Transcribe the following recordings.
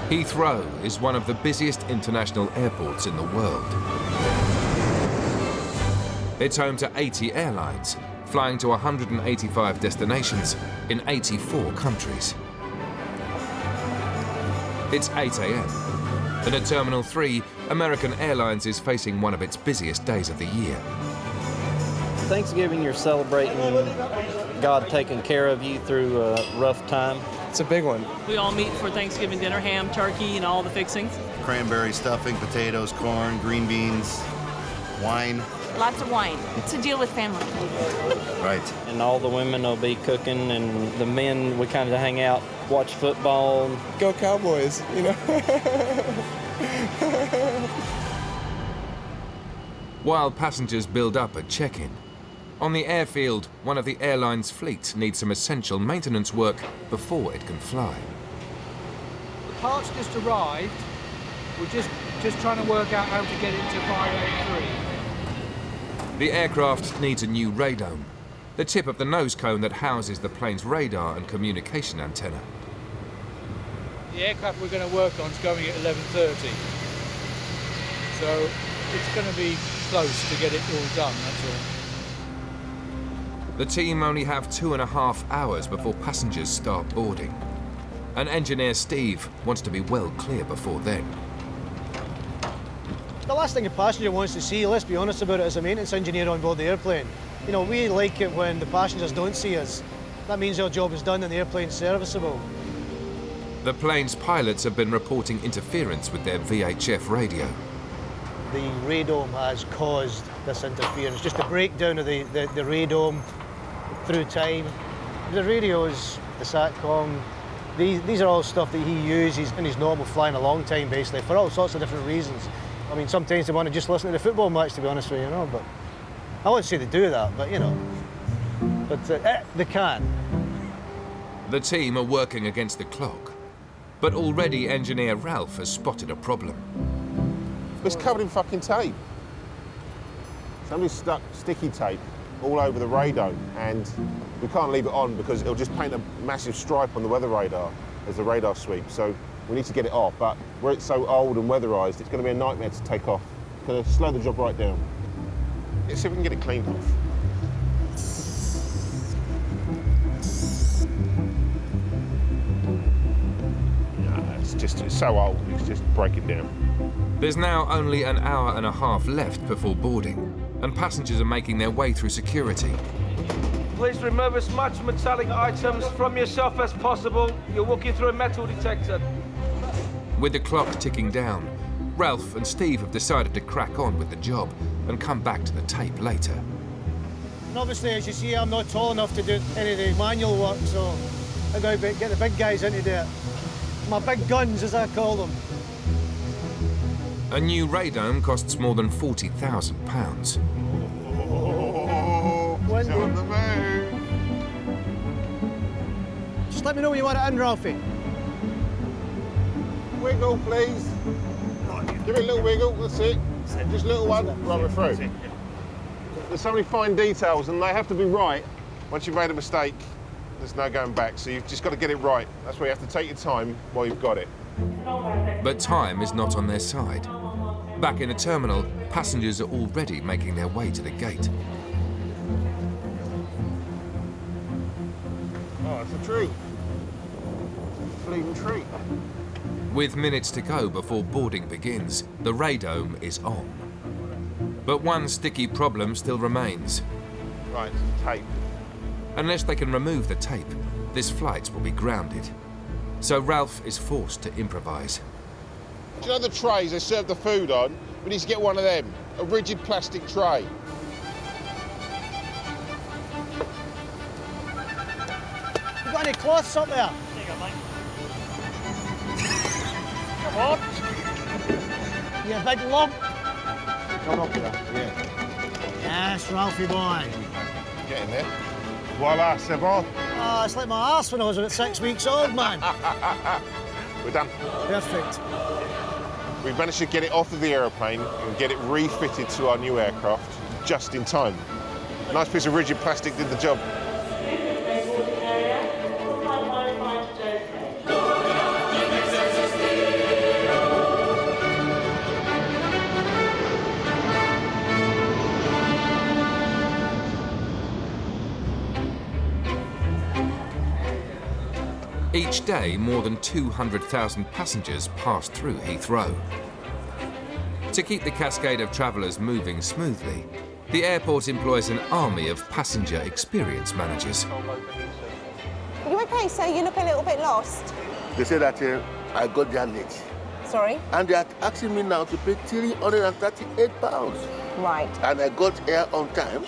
Heathrow is one of the busiest international airports in the world. It's home to 80 airlines, flying to 185 destinations in 84 countries. It's 8 a.m. and at Terminal 3, American Airlines is facing one of its busiest days of the year. Thanksgiving, you're celebrating God taking care of you through a rough time. It's a big one. We all meet for Thanksgiving dinner, ham, turkey, and all the fixings. Cranberry stuffing, potatoes, corn, green beans, wine. Lots of wine to deal with family. Right. And all the women will be cooking, and the men, we kind of hang out, watch football. Go Cowboys, you know. While passengers build up at check-in, on the airfield, one of the airline's fleet needs some essential maintenance work before it can fly. The parts just arrived. We're just trying to work out how to get it to 583. The aircraft needs a new radome, the tip of the nose cone that houses the plane's radar and communication antenna. The aircraft we're going to work on is going at 11:30. So it's going to be close to get it all done, that's all. The team only have 2.5 hours before passengers start boarding. And engineer Steve wants to be well clear before then. The last thing a passenger wants to see, let's be honest about it, as a maintenance engineer on board the airplane. You know, we like it when the passengers don't see us. That means our job is done and the airplane's serviceable. The plane's pilots have been reporting interference with their VHF radio. The radome has caused this interference, just a breakdown of the radome through time. The radios, the SATCOM, these are all stuff that he uses in his normal flying along time, basically, for all sorts of different reasons. I mean, sometimes they want to just listen to the football match, to be honest with you, but I wouldn't say they do that, but, but they can. The team are working against the clock, but already engineer Ralph has spotted a problem. It's covered in fucking tape. Somebody's stuck sticky tape all over the radome, and we can't leave it on because it'll just paint a massive stripe on the weather radar as the radar sweeps. So we need to get it off, but where it's so old and weatherised, it's going to be a nightmare to take off. It's going to slow the job right down. Let's see if we can get it cleaned off. It's so old, it's just breaking down. There's now only an hour and a half left before boarding, and passengers are making their way through security. Please remove as much metallic items from yourself as possible. You're walking through a metal detector. With the clock ticking down, Ralph and Steve have decided to crack on with the job and come back to the tape later. And obviously, as you see, I'm not tall enough to do any of the manual work, so I've got to get the big guys in to do it. My big guns, as I call them. A new radome costs more than £40,000. It's on the move. Just let me know when you want it in, Ralphie. Wiggle, please. Give it a little wiggle, that's it. Just a little one, rub it through. There's so many fine details and they have to be right. Once you've made a mistake, there's no going back, so you've just got to get it right. That's why you have to take your time while you've got it. But time is not on their side. Back in the terminal, passengers are already making their way to the gate. Oh, it's a tree. Bleeding tree. With minutes to go before boarding begins, the radome is on. But one sticky problem still remains. Right, tape. Unless they can remove the tape, this flight will be grounded. So Ralph is forced to improvise. Do you know the trays they serve the food on? We need to get one of them, a rigid plastic tray. You got any cloths up there? Come on. You big lump? Come up there, yeah. Yes, Ralphie boy. Get in there. Voila, c'est bon. Oh, it's like my arse when I was about 6 weeks old, man. We're done. Perfect. We've managed to get it off of the aeroplane and get it refitted to our new aircraft just in time. A nice piece of rigid plastic did the job. Each day, more than 200,000 passengers pass through Heathrow. To keep the cascade of travellers moving smoothly, the airport employs an army of passenger experience managers. Are you okay, sir? You look a little bit lost. They say that I got there late. Sorry? And they are asking me now to pay £338. Right. And I got here on time.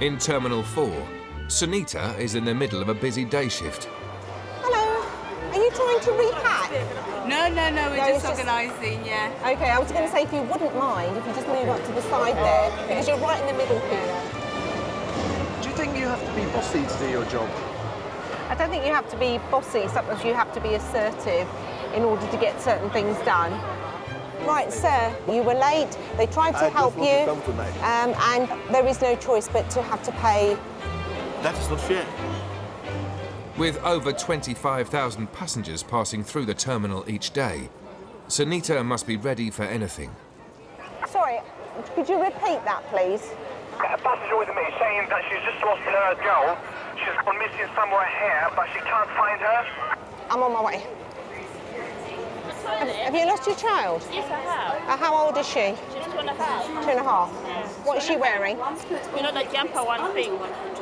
In Terminal 4, Sunita is in the middle of a busy day shift. Hello. Are you trying to repack? No, we're just organising, yeah. Okay, I was going to say, if you wouldn't mind, if you just move up to the side there, because you're right in the middle here. Do you think you have to be bossy to do your job? I don't think you have to be bossy, sometimes you have to be assertive in order to get certain things done. Right, sir, you were late. They tried to help you, and there is no choice but to have to pay. That is not fair. With over 25,000 passengers passing through the terminal each day, Sunita must be ready for anything. Sorry, could you repeat that, please? A passenger with me saying that she's just lost her girl. She's gone missing somewhere here, but she can't find her. I'm on my way. Have you lost your child? Yes, I have. How old is she? She's 2.5. 2.5. What is she wearing? You know the jumper one thing?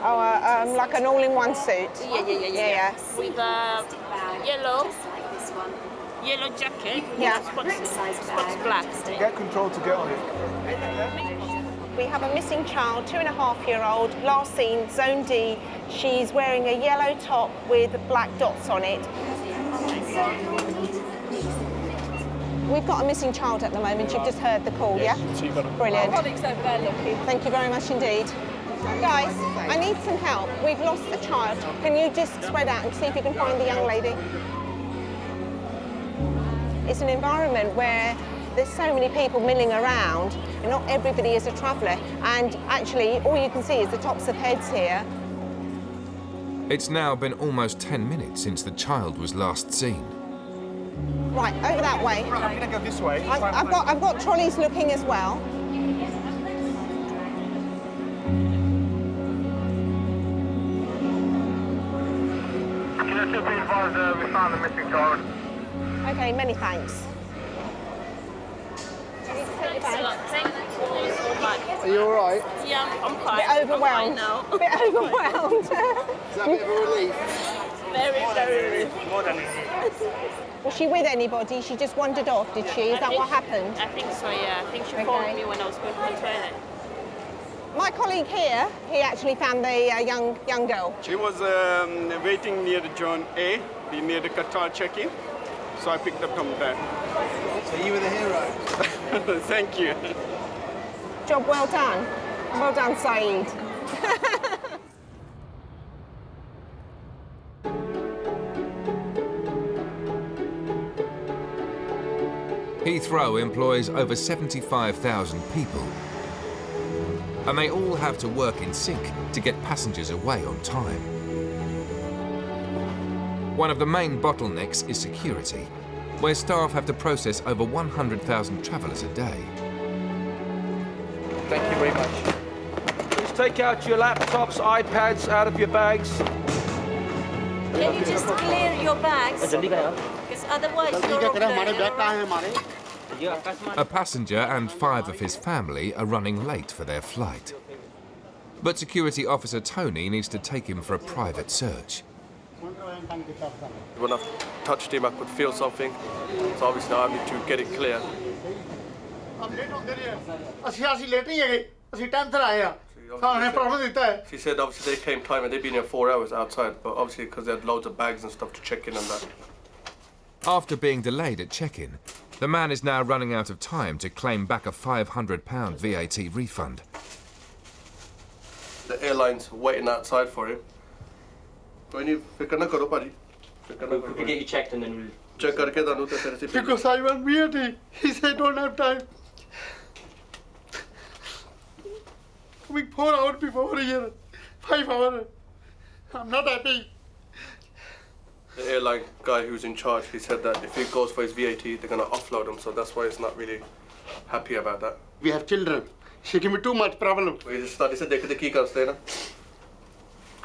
Oh, like an all-in-one suit? Yeah. With a yellow jacket. Yeah. Spots black. Get control to get on it. We have a missing child, 2.5-year-old, last seen, Zone D. She's wearing a yellow top with black dots on it. We've got a missing child at the moment. You've just heard the call, yeah? Brilliant. Colleagues over there looking. Thank you very much indeed. Guys, I need some help. We've lost a child. Can you just spread out and see if you can find the young lady? It's an environment where there's so many people milling around, and not everybody is a traveller. And actually, all you can see is the tops of heads here. It's now been almost 10 minutes since the child was last seen. Right, over that way. Right, I'm going to go this way. I've got trolleys looking as well. Can you please advise we found the missing child? Okay, many thanks. Are you all right? Yeah, I'm fine. A bit overwhelmed. I'm fine now. A bit overwhelmed. Is that a bit of a relief? Very relief. More than it is. Was she with anybody? She just wandered off, did she? Is that what happened? I think so, yeah. I think she called me when I was going to the toilet. My colleague here, he actually found the young girl. She was waiting near the John A, near the Qatar check-in, so I picked up from there. So you were the hero. Thank you. Job well done. Well done, Saeed. Heathrow employs over 75,000 people, and they all have to work in sync to get passengers away on time. One of the main bottlenecks is security, where staff have to process over 100,000 travellers a day. Thank you very much. Please take out your laptops, iPads out of your bags. Can you just clear your bags? Because otherwise you're over there. A passenger and 5 of his family are running late for their flight. But security officer Tony needs to take him for a private search. When I touched him, I could feel something, so obviously I need to get it clear. She said obviously they came time and they've been here 4 hours outside, but obviously because they had loads of bags and stuff to check in and that. After being delayed at check-in, the man is now running out of time to claim back a £500 VAT refund. The airline's waiting outside for him. We can get you checked and then we'll... Check Because I want VAT. He said don't have time. Coming 4 hours before here, 5 hours. I'm not happy. The airline guy who's in charge, he said that if he goes for his VAT, they're going to offload him, so that's why he's not really happy about that. We have children. She give me too much problem. We just started to take the key cards there.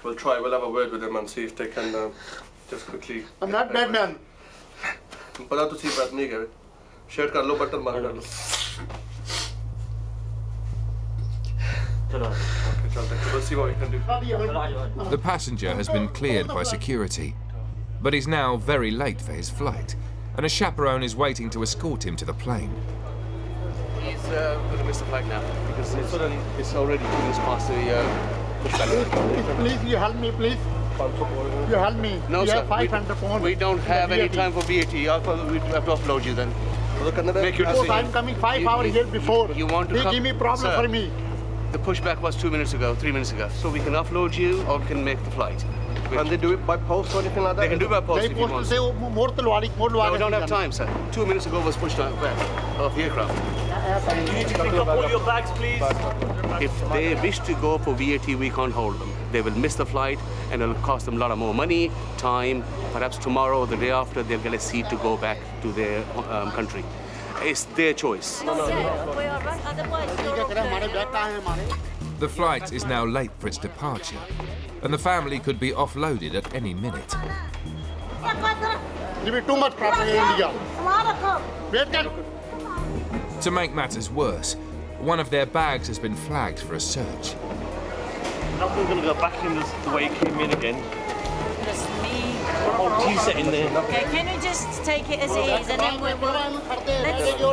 We'll try, we'll have a word with them and see if they can just quickly. I'm not bad man. बड़ा तो सी बात नहीं करे. Shirt कर लो, button मार डालो. Okay, चलते हैं. Let's see what we can do. The passenger has been cleared by security, but he's now very late for his flight, and a chaperone is waiting to escort him to the plane. He's going to miss the flight now because it's already 2 minutes past the pushback. Please, you help me, please. You help me. No, we sir. have 500 pounds. We don't have any time for VAT. We have to upload you then. Make your Because decision. I'm coming 5 hours here before. You want to they come? give me problem Sir, for me. The pushback was 2 minutes ago, 3 minutes ago. So we can upload you or we can make the flight. Can they do it by post or anything like that? They can do it by post They if you supposed to want. say more more No, we don't have time, sir. 2 minutes ago was pushed out back off the aircraft. You need to pick up all your bags, please. If they wish to go for VAT, we can't hold them. They will miss the flight and it'll cost them a lot of more money, time. Perhaps tomorrow or the day after, they'll get a seat to go back to their country. It's their choice. The flight is now late for its departure, and the family could be offloaded at any minute. Give me too much problem in India. Wait, can. To make matters worse, one of their bags has been flagged for a search. Now we're going to go back in the way it came in again. Just me. Oh, tea set in there. Okay, can you just take it as it is and then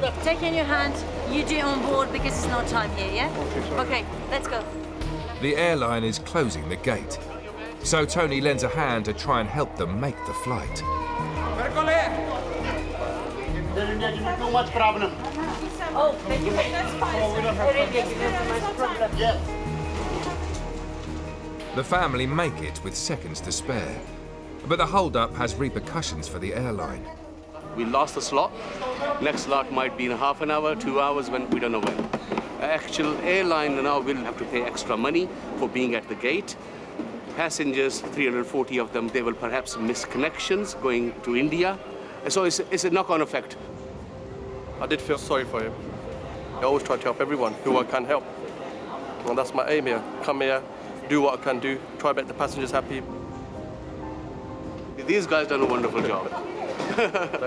let's take it in your hand. You do it on board because it's no time here, yeah? Okay, let's go. The airline is closing the gate, so Tony lends a hand to try and help them make the flight. Too much problem. Oh, thank you. That's fine. That's problem. Yes. The family make it with seconds to spare, but the hold-up has repercussions for the airline. We lost the slot. Next slot might be in half an hour, 2 hours, when we don't know when. Actual airline now will have to pay extra money for being at the gate. Passengers, 340 of them, they will perhaps miss connections going to India. So it's a knock-on effect. I did feel sorry for him. I always try to help everyone who I can help. And that's my aim here. Come here, do what I can do, try to make the passengers happy. These guys done a wonderful job.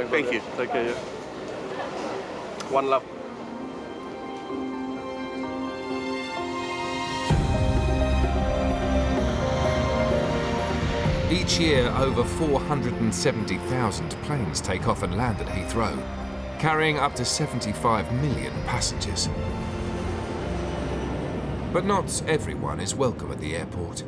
Thank you. Take care, yeah. One love. Each year, over 470,000 planes take off and land at Heathrow, carrying up to 75 million passengers. But not everyone is welcome at the airport.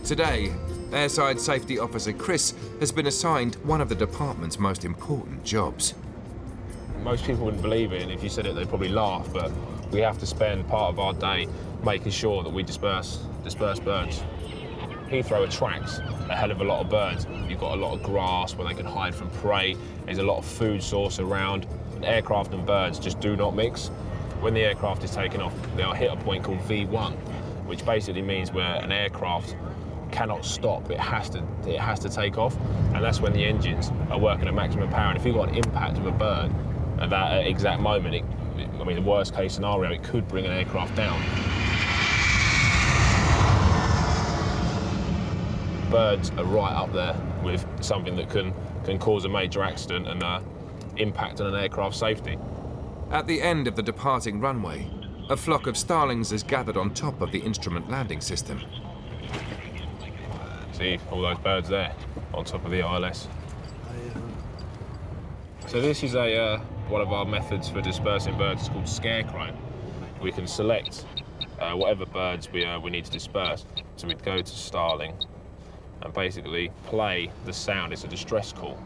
Today, Airside Safety Officer Chris has been assigned one of the department's most important jobs. Most people wouldn't believe it, and if you said it, they'd probably laugh, but we have to spend part of our day making sure that we disperse birds. Heathrow attracts a hell of a lot of birds. You've got a lot of grass where they can hide from prey. There's a lot of food source around. Aircraft and birds just do not mix. When the aircraft is taking off, they'll hit a point called V1, which basically means where an aircraft cannot stop. It has to take off, and that's when the engines are working at maximum power. And if you've got an impact of a bird at that exact moment, I mean, the worst case scenario, it could bring an aircraft down. Birds are right up there with something that can cause a major accident and impact on an aircraft's safety. At the end of the departing runway, a flock of starlings is gathered on top of the instrument landing system. See all those birds there on top of the ILS. So this is one of our methods for dispersing birds. It's called scarecrow. We can select whatever birds we need to disperse. So we'd go to starling and basically play the sound. It's a distress call.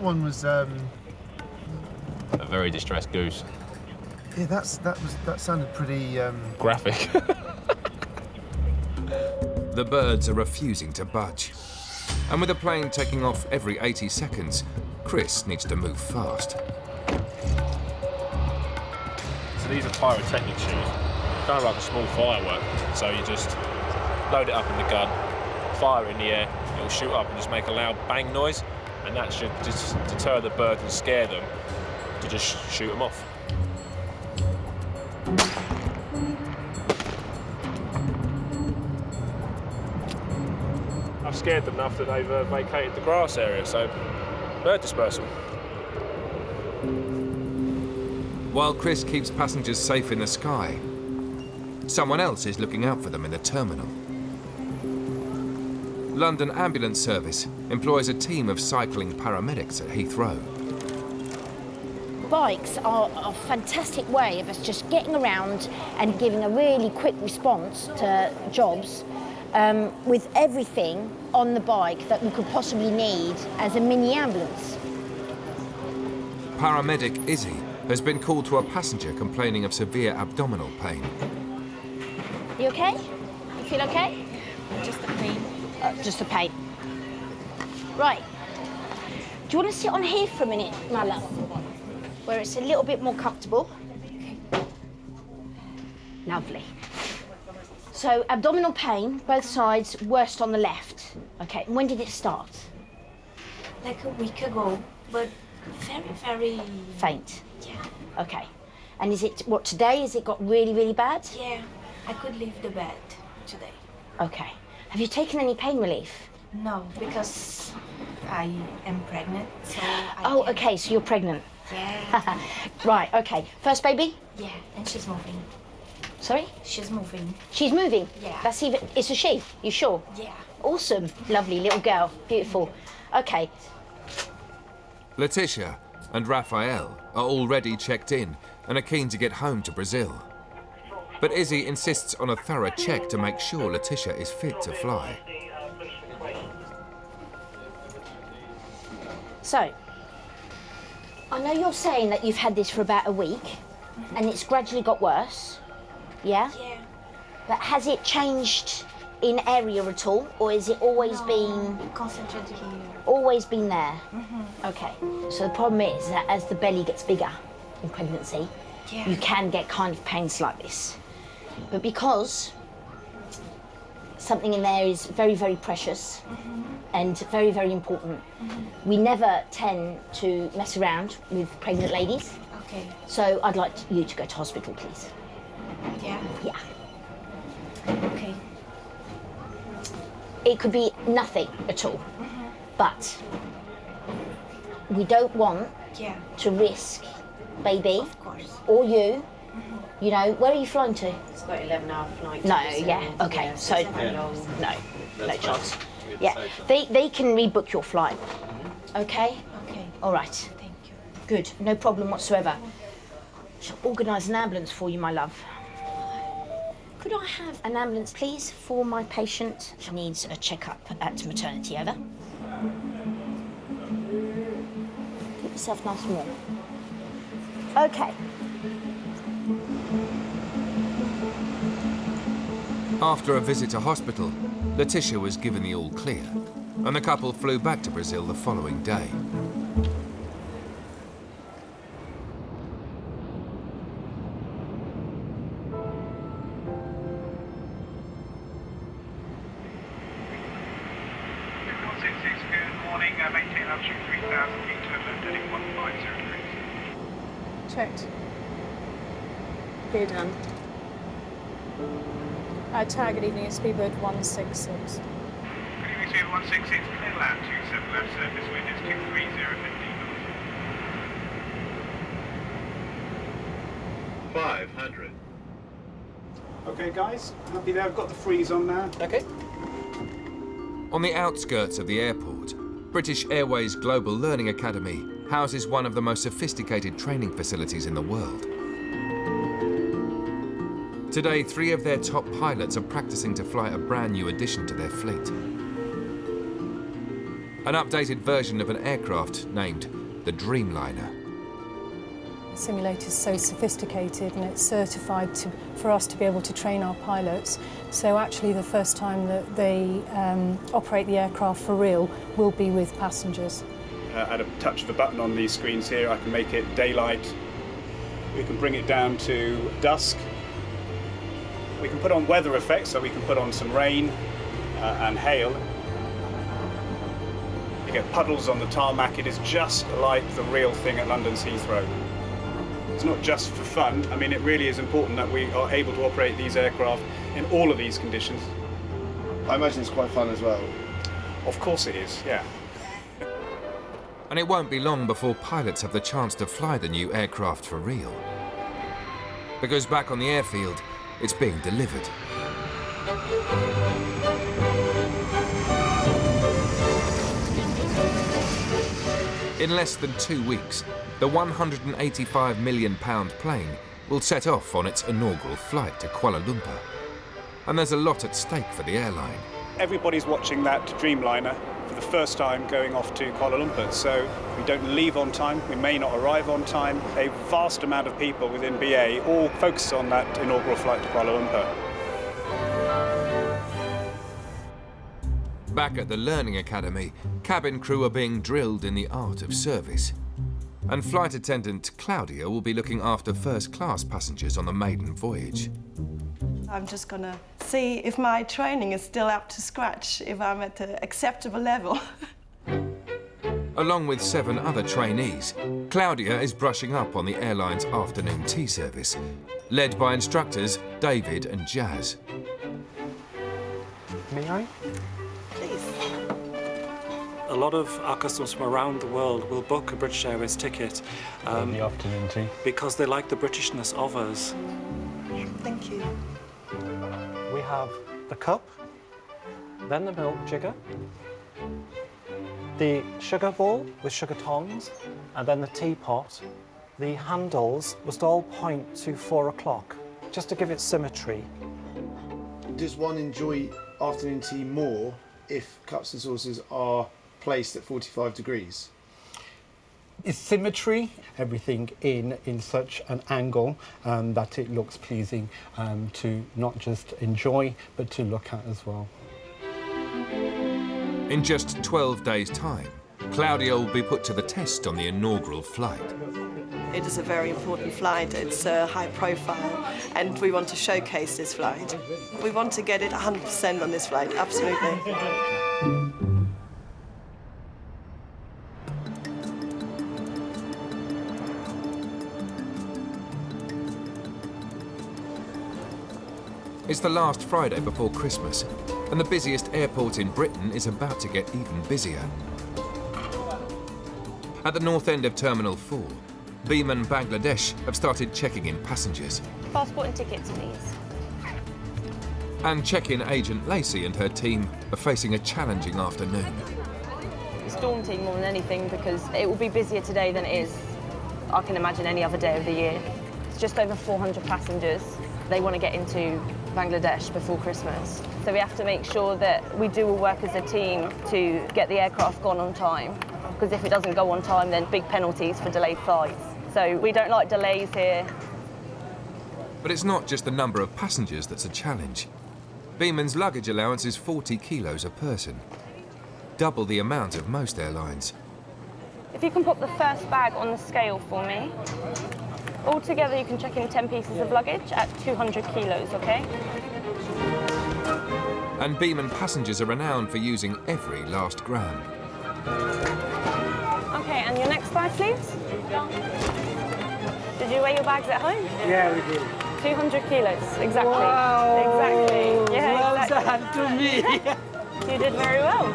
one was. A very distressed goose. Yeah, that sounded pretty. Graphic. The birds are refusing to budge. And with the plane taking off every 80 seconds, Chris needs to move fast. So these are pyrotechnic shoes, kind of like a small firework. So you just load it up in the gun, fire it in the air, it'll shoot up and just make a loud bang noise, and that should just deter the birds and scare them to just shoot them off. I've scared them enough that they've vacated the grass area, so bird dispersal. While Chris keeps passengers safe in the sky, someone else is looking out for them in the terminal. London Ambulance Service employs a team of cycling paramedics at Heathrow. Bikes are a fantastic way of us just getting around and giving a really quick response to jobs with everything on the bike that we could possibly need as a mini ambulance. Paramedic Izzy has been called to a passenger complaining of severe abdominal pain. You okay? You feel okay? Just the pain. Just the pain. Right. Do you want to sit on here for a minute, my love? Where it's a little bit more comfortable. Lovely. So, abdominal pain, both sides, worst on the left. Okay, and when did it start? Like a week ago, but very, very... Faint? Yeah. Okay. And is it, what, today? Has it got really, really bad? Yeah, I could leave the bed today. Okay. Have you taken any pain relief? No, because I am pregnant, so okay, so you're pregnant. Yeah. Right, okay. First baby? Yeah, and she's moving. Sorry? She's moving. She's moving? Yeah. That's even, it's a she, you sure? Yeah. Awesome. Lovely little girl. Beautiful. Okay. Letitia and Raphael are already checked in and are keen to get home to Brazil. But Izzy insists on a thorough check to make sure Letitia is fit to fly. So, I know you're saying that you've had this for about a week and it's gradually got worse, yeah? Yeah. But has it changed in area at all, or has it always been... concentrated here. Always been there? Okay. So the problem is that as the belly gets bigger in pregnancy, you can get kind of pains like this. But because something in there is very, very precious and very, very important, we never tend to mess around with pregnant ladies. Okay. So I'd like you to go to hospital, please. Yeah? Yeah. Okay. It could be nothing at all, but we don't want to risk baby or you. You know, where are you flying to? It's about 11-hour flight. No, yeah, okay, so no chance. Yeah, they can rebook your flight. Okay? Okay. All right. Thank you. Good, no problem whatsoever. Shall organise an ambulance for you, my love. Could I have an ambulance, please, for my patient? She needs a checkup at maternity, over. Keep yourself nice and warm. Okay. After a visit to hospital, Letitia was given the all clear, and the couple flew back to Brazil the following day. Checked. Clear done. Target evening is speedbird 166. Good evening, Speedbird 166, clear land, 27 left surface, wind is 230, 500. Okay, guys, happy there? I've got the freeze on now. Okay. On the outskirts of the airport, British Airways Global Learning Academy houses one of the most sophisticated training facilities in the world. Today, 3 of their top pilots are practicing to fly a brand new addition to their fleet. an updated version of an aircraft named the Dreamliner. The simulator is so sophisticated and it's certified for us to be able to train our pilots. So actually the first time that they operate the aircraft for real will be with passengers. At a touch of a button on these screens here, I can make it daylight. We can bring it down to dusk. We can put on weather effects, so we can put on some rain and hail. You get puddles on the tarmac. It is just like the real thing at London's Heathrow. It's not just for fun. I mean, it really is important that we are able to operate these aircraft in all of these conditions. I imagine it's quite fun as well. Of course it is, yeah. And it won't be long before pilots have the chance to fly the new aircraft for real. Because back on the airfield, it's being delivered. In less than 2 weeks, the £185 million plane will set off on its inaugural flight to Kuala Lumpur. And there's a lot at stake for the airline. Everybody's watching that Dreamliner for the first time going off to Kuala Lumpur. So we don't leave on time, we may not arrive on time. A vast amount of people within BA all focus on that inaugural flight to Kuala Lumpur. Back at the Learning Academy, cabin crew are being drilled in the art of service. And flight attendant Claudia will be looking after first-class passengers on the maiden voyage. I'm just going to see if my training is still up to scratch, if I'm at an acceptable level. Along with 7 other trainees, Claudia is brushing up on the airline's afternoon tea service, led by instructors David and Jazz. May I? Please. A lot of our customers from around the world will book a British Airways ticket in the afternoon tea because they like the Britishness of us. Thank you. We have the cup, then the milk jigger, the sugar bowl with sugar tongs, and then the teapot. The handles must all point to 4 o'clock, just to give it symmetry. Does one enjoy afternoon tea more if cups and saucers are placed at 45 degrees? It's symmetry, everything in such an angle that it looks pleasing to not just enjoy, but to look at as well. In just 12 days' time, Claudia will be put to the test on the inaugural flight. It is a very important flight, it's high profile, and we want to showcase this flight. We want to get it 100% on this flight, absolutely. It's the last Friday before Christmas, and the busiest airport in Britain is about to get even busier. At the north end of Terminal 4, Biman, Bangladesh have started checking in passengers. Passport and tickets, please. And check-in agent Lacey and her team are facing a challenging afternoon. It's daunting more than anything because it will be busier today than it is, I can imagine, any other day of the year. It's just over 400 passengers. They want to get into Bangladesh before Christmas. So we have to make sure that we do all work as a team to get the aircraft gone on time. Because if it doesn't go on time, then big penalties for delayed flights. So we don't like delays here. But it's not just the number of passengers that's a challenge. Biman's luggage allowance is 40 kilos a person, double the amount of most airlines. If you can put the first bag on the scale for me. Altogether, you can check in 10 pieces of luggage at 200 kilos, OK? And Biman passengers are renowned for using every last gram. OK, and your next bag, please? Did you weigh your bags at home? Yeah, we did. 200 kilos, exactly. Wow. Exactly. Yeah, well exactly. done to me. You did very well.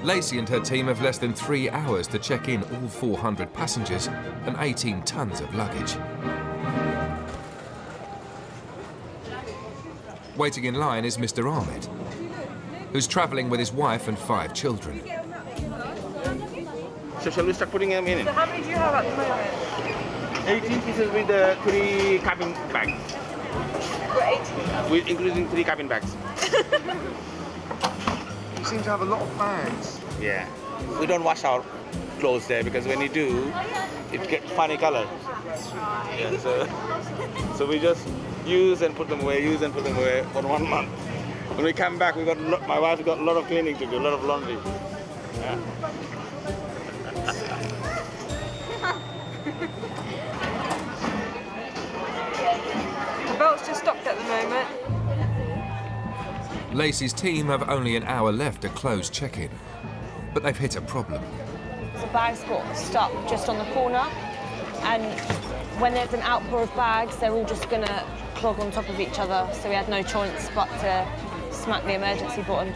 Lacey and her team have less than 3 hours to check in all 400 passengers and 18 tons of luggage. Waiting in line is Mr. Ahmed, who's travelling with his wife and 5 children. So shall we start putting them in? So how many do you have at the moment? 18 pieces with 3 cabin bags. We're 18. With including 3 cabin bags. seem to have a lot of bags. Yeah. We don't wash our clothes there because when you do, it gets funny color. Yeah, so we just use and put them away, use and put them away for 1 month. When we come back, my wife got a lot of cleaning to do, a lot of laundry. Yeah. The belt's just stopped at the moment. Lacey's team have only an hour left to close check-in, but they've hit a problem. The bags got stuck just on the corner, and when there's an outpour of bags, they're all just going to clog on top of each other, so we had no choice but to smack the emergency button.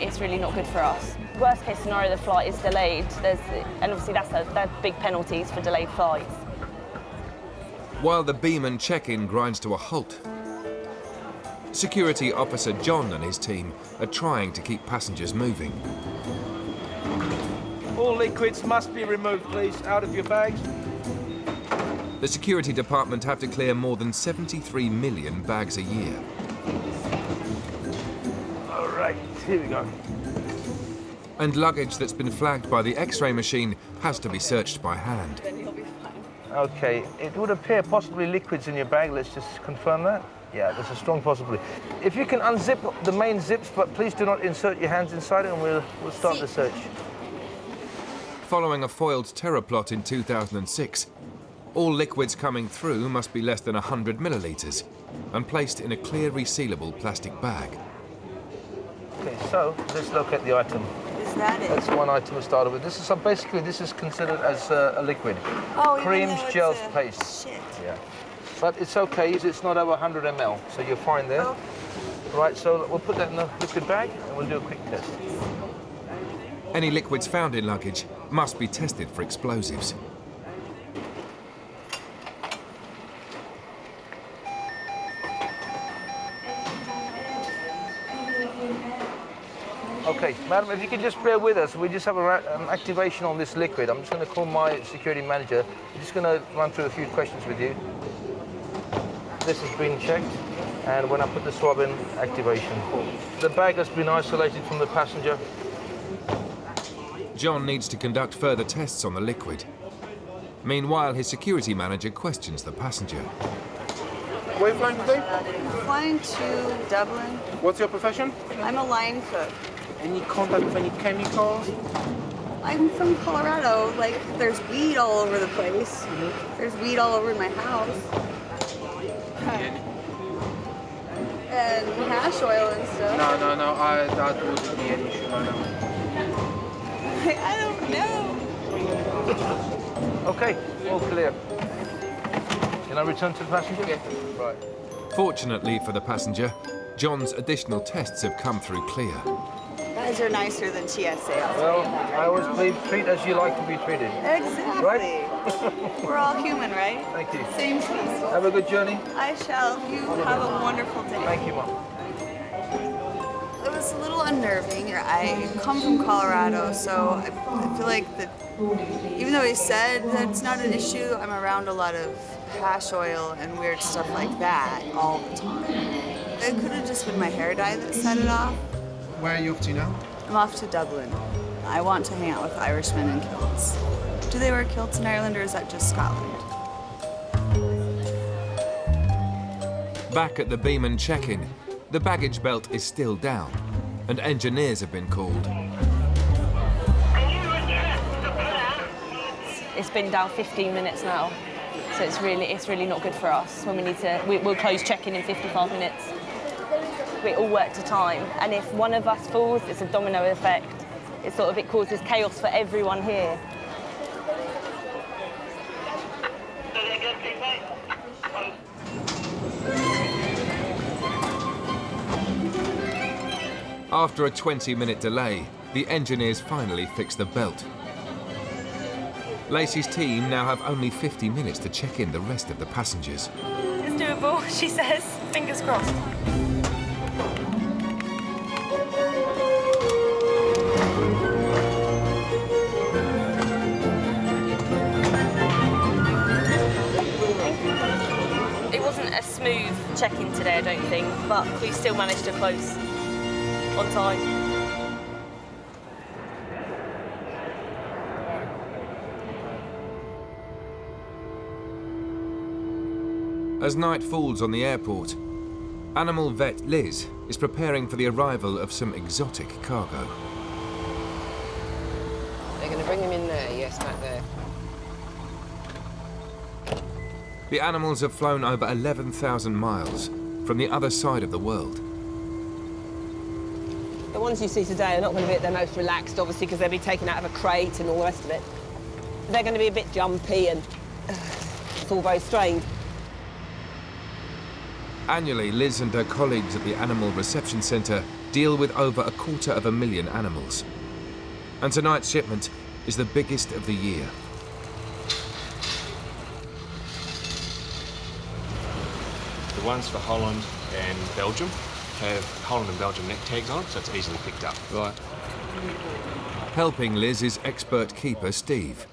It's really not good for us. Worst case scenario, the flight is delayed, and obviously that's big penalties for delayed flights. While the Biman check-in grinds to a halt, security officer John and his team are trying to keep passengers moving. All liquids must be removed, please, out of your bags. The security department have to clear more than 73 million bags a year. All right, here we go. And luggage that's been flagged by the X-ray machine has to be searched by hand. Okay, it would appear possibly liquids in your bag. Let's just confirm that. Yeah, there's a strong possibility. If you can unzip the main zips, but please do not insert your hands inside it, and we'll start the search. Following a foiled terror plot in 2006, all liquids coming through must be less than 100 millilitres and placed in a clear resealable plastic bag. Okay, so let's locate the item. Is that it? That's one item we started with. This is basically this is considered as a liquid. Oh, creams, gels, it's paste. Shit. Yeah, but it's okay. It's not over 100 ml, so you're fine there. Oh. Right, so we'll put that in the liquid bag and we'll do a quick test. Any liquids found in luggage must be tested for explosives. Okay, madam, if you could just bear with us, we just have an activation on this liquid. I'm just going to call my security manager. I'm just going to run through a few questions with you. This has been checked, and when I put the swab in, activation. The bag has been isolated from the passenger. John needs to conduct further tests on the liquid. Meanwhile, his security manager questions the passenger. Where are you flying today? I'm flying to Dublin. What's your profession? I'm a line cook. Any contact with any chemicals? I'm from Colorado. Like, there's weed all over the place. There's weed all over my house. And hash oil and stuff. No, that wouldn't be an issue, madam. I don't know. Okay, all clear. Can I return to the passenger? Yeah. Right. Fortunately for the passenger, John's additional tests have come through clear. Guys are nicer than TSA. Well, I always believe treat as you like to be treated. Exactly. Right? We're all human, right? Thank you. Same species. Have a good journey. I shall. You have a wonderful day. Thank you, Mom. It was a little unnerving. I come from Colorado, so I feel like that even though he said that it's not an issue, I'm around a lot of hash oil and weird stuff like that all the time. It could have just been my hair dye that set it off. Where are you off to now? I'm off to Dublin. I want to hang out with Irishmen in kilts. Do they wear kilts in Ireland, or is that just Scotland? Back at the Biman check-in, the baggage belt is still down, and engineers have been called. It's been down 15 minutes now, so it's really not good for us when we need to. We'll close check-in in 55 minutes. We all work to time, and if one of us falls, it's a domino effect. It causes chaos for everyone here. After a 20-minute delay, the engineers finally fix the belt. Lacey's team now have only 50 minutes to check in the rest of the passengers. It's doable, she says. Fingers crossed. It wasn't a smooth check-in today, I don't think, but we still managed to close on time. As night falls on the airport, animal vet Liz is preparing for the arrival of some exotic cargo. They're going to bring him in there, yes, back there. The animals have flown over 11,000 miles from the other side of the world. The ones you see today are not going to be at their most relaxed, obviously, because they'll be taken out of a crate and all the rest of it. They're going to be a bit jumpy and it's all very strained. Annually, Liz and her colleagues at the Animal Reception Centre deal with over 250,000 animals. And tonight's shipment is the biggest of the year. The ones for Holland and Belgium have Holland and Belgium neck tags on, so it's easily picked up. Right. Helping Liz is expert keeper Steve,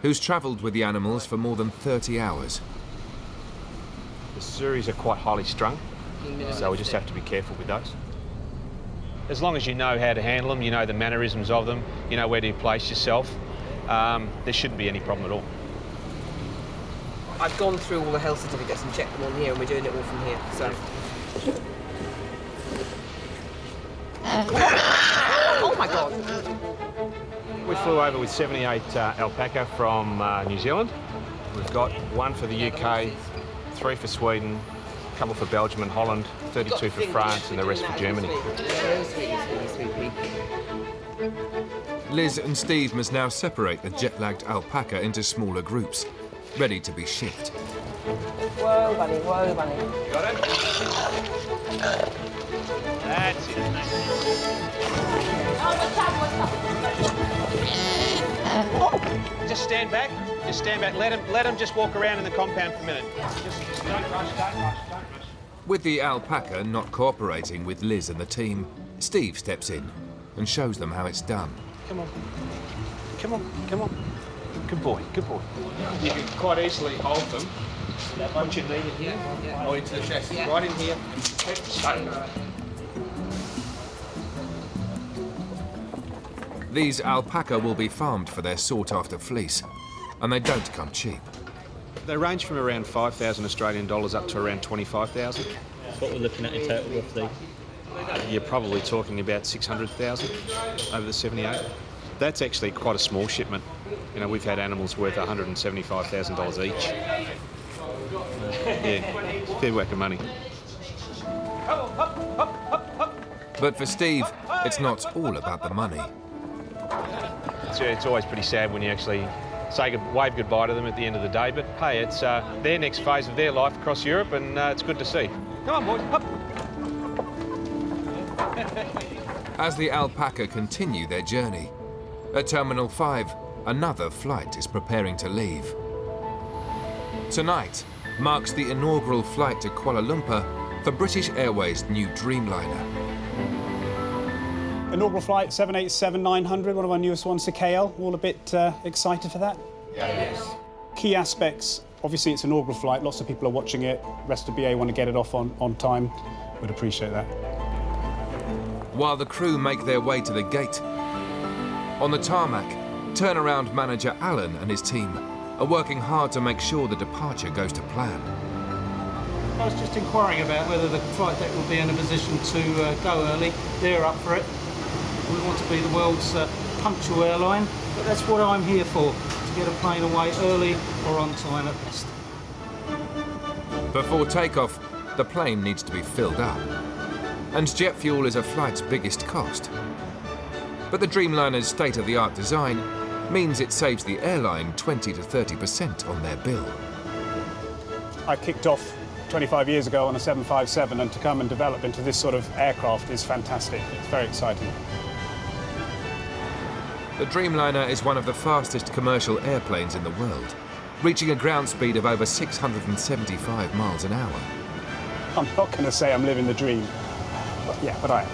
who's travelled with the animals for more than 30 hours. The Suris are quite highly strung, so we just have to be careful with those. As long as you know how to handle them, you know the mannerisms of them, you know where to place yourself, there shouldn't be any problem at all. I've gone through all the health certificates and checked them on here, and we're doing it all from here, so... Oh my God! We flew over with 78 alpaca from New Zealand. We've got one for the UK, 3 for Sweden, a couple for Belgium and Holland, 32 for France, and the rest for Germany. Liz and Steve must now separate the jet-lagged alpaca into smaller groups, ready to be shipped. Whoa, bunny, whoa, bunny. You got it? That's it. Just stand back. Just stand back. Let him just walk around in the compound for a minute. Just don't rush, don't rush. With the alpaca not cooperating with Liz and the team, Steve steps in and shows them how it's done. Come on. Come on, come on. Good boy, good boy. You can quite easily hold them. Put your knee in here, or into the chest. Right in here. These alpaca will be farmed for their sought-after fleece, and they don't come cheap. They range from around 5,000 Australian dollars up to around 25,000. That's what we're looking at in total roughly. You're probably talking about 600,000 over the 78. That's actually quite a small shipment. You know, we've had animals worth $175,000 each. Yeah, fair whack of money. But for Steve, it's not all about the money. It's always pretty sad when you actually wave goodbye to them at the end of the day, but hey, it's their next phase of their life across Europe, and it's good to see. Come on, boys, up. As the alpaca continue their journey, at Terminal 5, another flight is preparing to leave. Tonight marks the inaugural flight to Kuala Lumpur for British Airways' new Dreamliner. Inaugural flight 787-900, one of our newest ones to KL. All a bit excited for that? Yes. Key aspects, obviously it's an inaugural flight, lots of people are watching it, rest of BA want to get it off on time. Would appreciate that. While the crew make their way to the gate, on the tarmac, turnaround manager Alan and his team are working hard to make sure the departure goes to plan. I was just inquiring about whether the flight deck will be in a position to go early. They're up for it. We want to be the world's punctual airline, but that's what I'm here for, to get a plane away early or on time at best. Before takeoff, the plane needs to be filled up, and jet fuel is a flight's biggest cost. But the Dreamliner's state-of-the-art design means it saves the airline 20 to 30% on their bill. I kicked off 25 years ago on a 757, and to come and develop into this sort of aircraft is fantastic. It's very exciting. The Dreamliner is one of the fastest commercial airplanes in the world, reaching a ground speed of over 675 miles an hour. I'm not going to say I'm living the dream, but I am.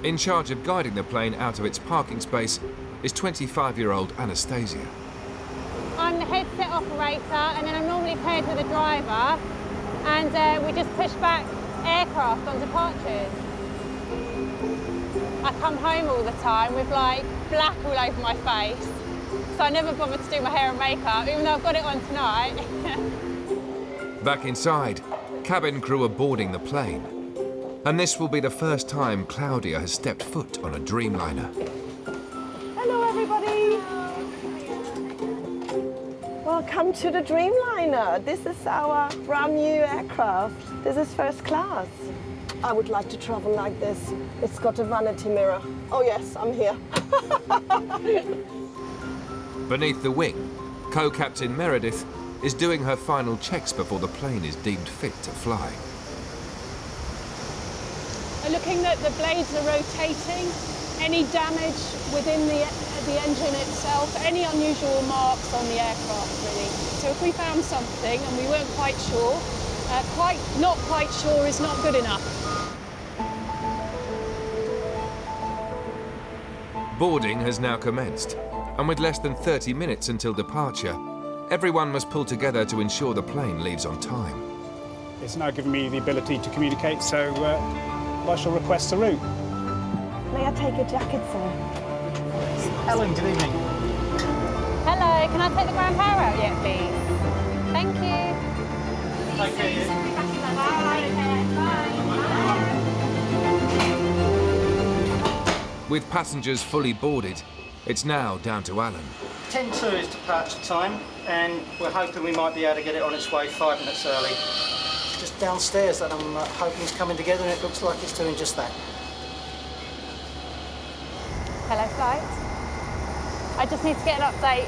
In charge of guiding the plane out of its parking space is 25-year-old Anastasia. I'm the headset operator, and then I'm normally paired with a driver, and we just push back aircraft on departures. I come home all the time with like black all over my face. so I never bothered to do my hair and makeup, even though I've got it on tonight. Back inside, cabin crew are boarding the plane. And this will be the first time Claudia has stepped foot on a Dreamliner. Hello, everybody. Welcome to the Dreamliner. This is our brand new aircraft. This is first class. I would like to travel like this. It's got a vanity mirror. Oh yes, I'm here. Beneath the wing, co-captain Meredith is doing her final checks before the plane is deemed fit to fly. Looking that the blades are rotating, any damage within the engine itself, any unusual marks on the aircraft, really. So if we found something and we weren't quite sure, not quite sure is not good enough. Boarding has now commenced, and with less than 30 minutes until departure, everyone must pull together to ensure the plane leaves on time. It's now given me the ability to communicate, so I shall request the route. May I take your jacket, sir? Ellen, good evening. Hello, can I take the grand power out yet, please? Thank you. Take care. With passengers fully boarded, it's now down to Alan. 10:02 is departure time, and we're hoping we might be able to get it on its way 5 minutes early. It's just downstairs that I'm hoping it's coming together, and it looks like it's doing just that. Hello, flight. I just need to get an update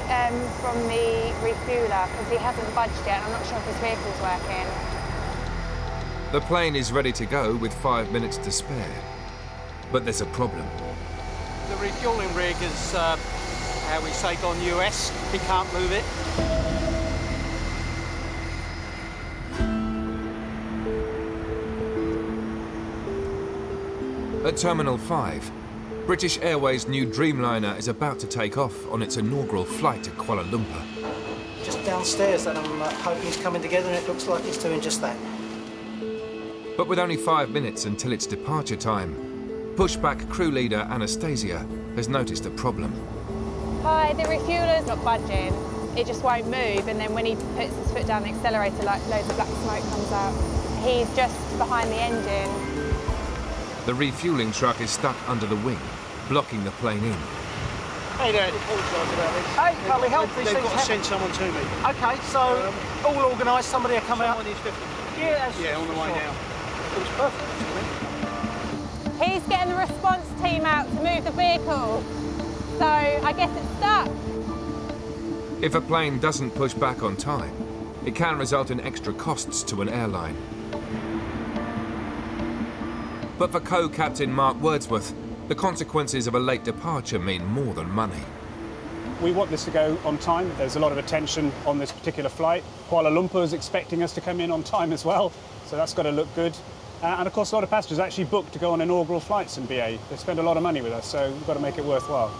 from the refueler because he hasn't budged yet. I'm not sure if his vehicle's working. The plane is ready to go with 5 minutes to spare. But there's a problem. The refuelling rig is, how we say, gone US. He can't move it. At Terminal 5, British Airways' new Dreamliner is about to take off on its inaugural flight to Kuala Lumpur. Just downstairs that I'm hoping it's coming together, and it looks like it's doing just that. But with only 5 minutes until its departure time, pushback crew leader Anastasia has noticed a problem. Hi, the refueler's not budging. It just won't move, and then when he puts his foot down the accelerator, like loads of black smoke comes out. He's just behind the engine. The refueling truck is stuck under the wing, blocking the plane in. Hey there. Hey, can we help? They've got to send someone to me. Okay, so all organised, somebody will come out. Yeah, on the way now. It was perfect. He's getting the response team out to move the vehicle. So I guess it's stuck. If a plane doesn't push back on time, it can result in extra costs to an airline. But for co-captain Mark Wordsworth, the consequences of a late departure mean more than money. We want this to go on time. There's a lot of attention on this particular flight. Kuala Lumpur is expecting us to come in on time as well, so that's got to look good. And of course, a lot of passengers actually booked to go on inaugural flights in BA. They spend a lot of money with us, so we've got to make it worthwhile.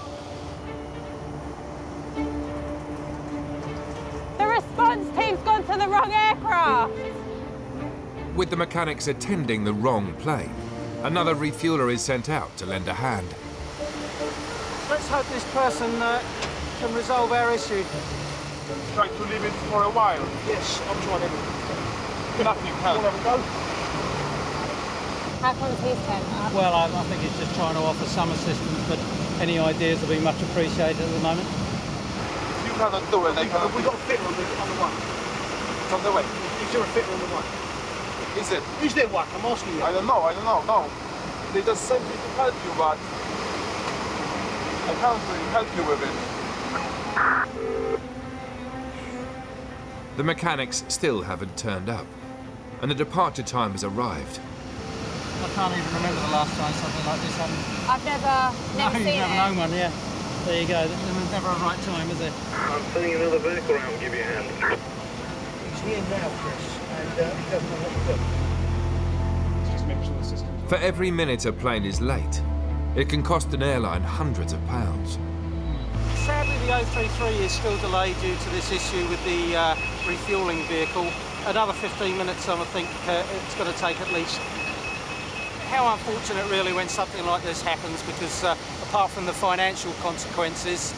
The response team's gone to the wrong aircraft. With the mechanics attending the wrong plane, another refueler is sent out to lend a hand. Let's hope this person can resolve our issue. Trying to leave it for a while. Yes, I'm trying. Nothing helps. How come he's turned up? Well, I think he's just trying to offer some assistance, but any ideas will be much appreciated at the moment. You cannot do it. We've got a fitter on the one. It's on the way. Is there a fitter on the one? Is it? Is there one? I'm asking you. I don't know, no. They just sent me to help you, but I can't really help you with it. The mechanics still haven't turned up, and the departure time has arrived. I can't even remember the last time something like this happened. I've never seen it. You've never known one, yeah. There you go. There's never a right time, is there? I'm sending another vehicle around to give you a hand. He's here now, Chris, and he doesn't know what to do. Just make sure the system. For every minute a plane is late, it can cost an airline hundreds of pounds. Sadly, the 033 is still delayed due to this issue with the refuelling vehicle. Another 15 minutes, I think it's going to take at least. How unfortunate, really, when something like this happens, because apart from the financial consequences,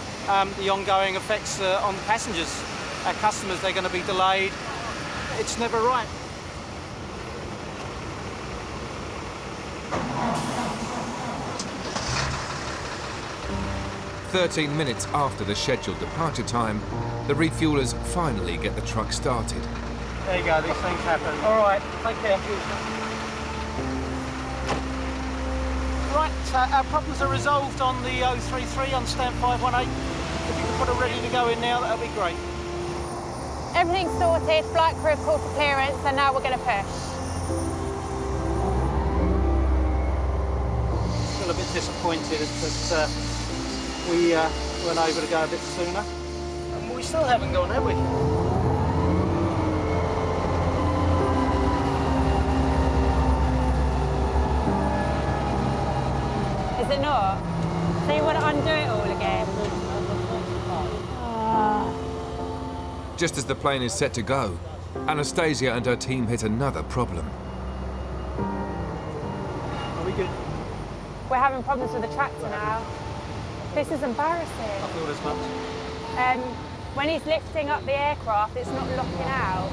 the ongoing effects on the passengers. Our customers, they're going to be delayed. It's never right. "13 minutes after the scheduled departure time, the refuelers finally get the truck started. There you go, these things happen. All right, take care. Right, our problems are resolved on the 033 on stamp 518. If you can put it ready to go in now, that'd be great. Everything's sorted, flight crew have called for clearance, and now we're going to push. Still a bit disappointed that we weren't able to go a bit sooner. And we still haven't gone, have we? Is it not? So you want to undo it all again? Just as the plane is set to go, Anastasia and her team hit another problem. Are we good? We're having problems with the tractor now. This is embarrassing. I thought as much. When he's lifting up the aircraft, it's not locking out.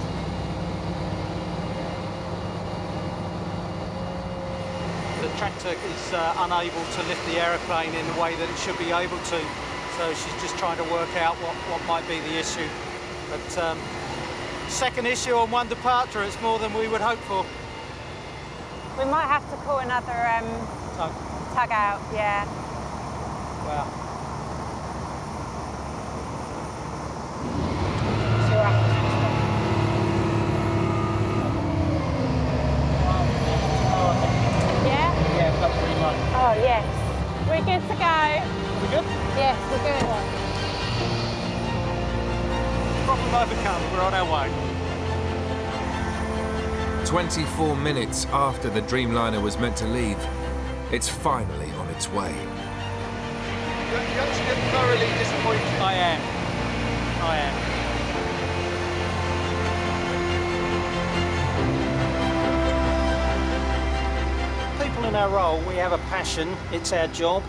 The tractor is unable to lift the aeroplane in the way that it should be able to. So she's just trying to work out what might be the issue. But second issue on one departure, it's more than we would hope for. We might have to call another tug out, yeah. Wow. See what happens. Yeah? Yeah, that's pretty much. Oh, yes. We're good to go. We good? Yes, we're good. Problem overcome, we're on our way. 24 minutes after the Dreamliner was meant to leave, it's finally on its way. You're actually thoroughly disappointed. I am. I am. People in our role, we have a passion. It's our job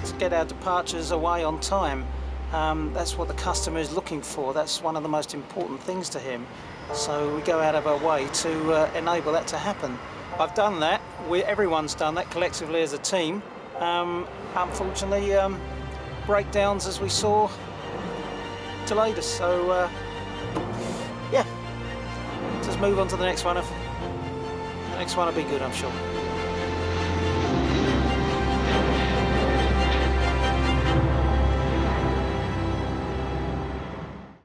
to get our departures away on time. That's what the customer is looking for. That's one of the most important things to him. So we go out of our way to enable that to happen. I've done that. Everyone's done that collectively as a team. Unfortunately, breakdowns, as we saw, delayed us. So, yeah, just move on to the next one. The next one will be good, I'm sure.